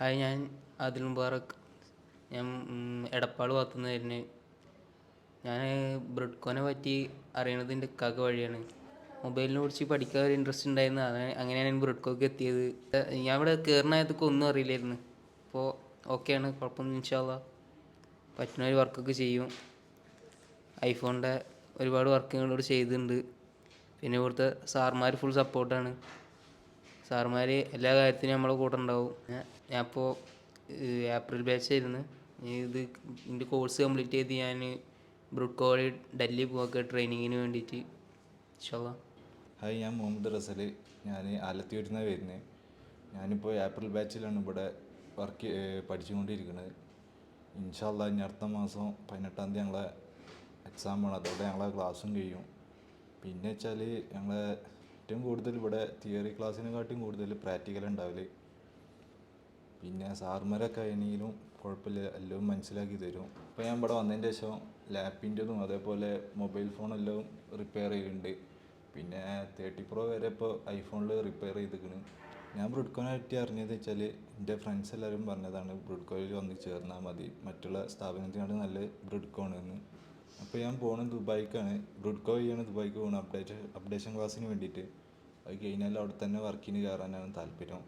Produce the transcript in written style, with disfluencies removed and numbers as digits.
Hi, ഞാൻ ആദിൽ മുബാറക്. ഞാൻ എടപ്പാൾ ഭാഗത്തുനിന്ന് വരുന്നത്. ഞാൻ ബ്രിഡ്കോനെ പറ്റി അറിയണത് എൻ്റെ ഇക്കാക്ക് വഴിയാണ്. മൊബൈലിനെ കുറിച്ച് പഠിക്കാൻ ഒരു ഇൻട്രസ്റ്റ് ഉണ്ടായിരുന്നു. അങ്ങനെയാണ് ഞാൻ ബ്രിഡ്കോക്ക് എത്തിയത്. ഞാൻ ഇവിടെ കയറിനകത്തൊക്കെ ഒന്നും അറിയില്ലായിരുന്നു. ഇപ്പോൾ ഓക്കെയാണ്, കുഴപ്പമൊന്നും ഇൻഷാ അള്ളാ പറ്റുന്ന ഒരു വർക്കൊക്കെ ചെയ്യും. ഐഫോണിൻ്റെ ഒരുപാട് വർക്കുകളോട് ചെയ്തിട്ടുണ്ട്. പിന്നെ ഇവിടുത്തെ സാർമാർ ഫുൾ സപ്പോർട്ടാണ്. സാറുമാർ എല്ലാ കാര്യത്തിനും നമ്മളെ കൂടെ ഉണ്ടാവും. ഞാൻ ഇപ്പോൾ ഏപ്രിൽ ബാച്ചായിരുന്നു. ഇത് എൻ്റെ കോഴ്സ് കംപ്ലീറ്റ് ചെയ്ത് ഞാൻ ബ്രിഡ്കോ വഴി ഡൽഹി പോകാൻ ട്രെയിനിങ്ങിന് വേണ്ടിയിട്ട്. ഇൻഷാ അള്ളാ. ഹായ്, ഞാൻ മുഹമ്മദ് റസൽ. ഞാൻ ആലത്തിയൂരിൽ നിന്നാണ് വരുന്നത്. ഞാനിപ്പോൾ ഏപ്രിൽ ബാച്ചിലാണ് ഇവിടെ പഠിച്ചുകൊണ്ടിരിക്കുന്നത്. ഇൻഷാ അള്ളാ ഇനി അടുത്ത മാസം 18-ാം തീയതി ഞങ്ങളെ എക്സാമാണ്. അതോടെ ഞങ്ങളെ ക്ലാസ്സും കഴിയും. പിന്നെ വെച്ചാൽ ഞങ്ങളെ ഏറ്റവും കൂടുതൽ ഇവിടെ തിയറി ക്ലാസ്സിനെക്കാട്ടിയും കൂടുതൽ പ്രാക്ടിക്കൽ ഉണ്ടാവില്ല. പിന്നെ സാർമാരൊക്കെ ആണെങ്കിലും കുഴപ്പമില്ല, എല്ലാം മനസ്സിലാക്കി തരും. ഇപ്പോൾ ഞാൻ ഇവിടെ വന്നതിൻ്റെ ശേഷം ലാപ്പിൻ്റെതും അതേപോലെ മൊബൈൽ ഫോണെല്ലാം റിപ്പയർ ചെയ്യുന്നുണ്ട്. പിന്നെ 30 Pro വരെ ഇപ്പോൾ ഐഫോണിൽ റിപ്പയർ ചെയ്തിരിക്കുന്നു. ഞാൻ ബ്രിഡ്കോനെ പറ്റി അറിഞ്ഞത് വെച്ചാൽ എൻ്റെ ഫ്രണ്ട്സ് എല്ലാവരും പറഞ്ഞതാണ് ബ്രിഡ്കോയിൽ വന്ന് ചേർന്നാൽ മതി, മറ്റുള്ള സ്ഥാപനത്തിനാണ് നല്ല ബ്രിഡ്കോ എന്ന്. അപ്പോൾ ഞാൻ പോകുന്നത് ദുബായിക്കാണ്. ബ്രിഡ്കോ വഴിയാണ് ദുബായിക്ക് പോകുന്നത് അപ്ഡേഷൻ ക്ലാസ്സിന് വേണ്ടിയിട്ട്. അത് കഴിഞ്ഞാൽ അവിടെ തന്നെ വർക്കിന് കയറാനാണ് താല്പര്യം.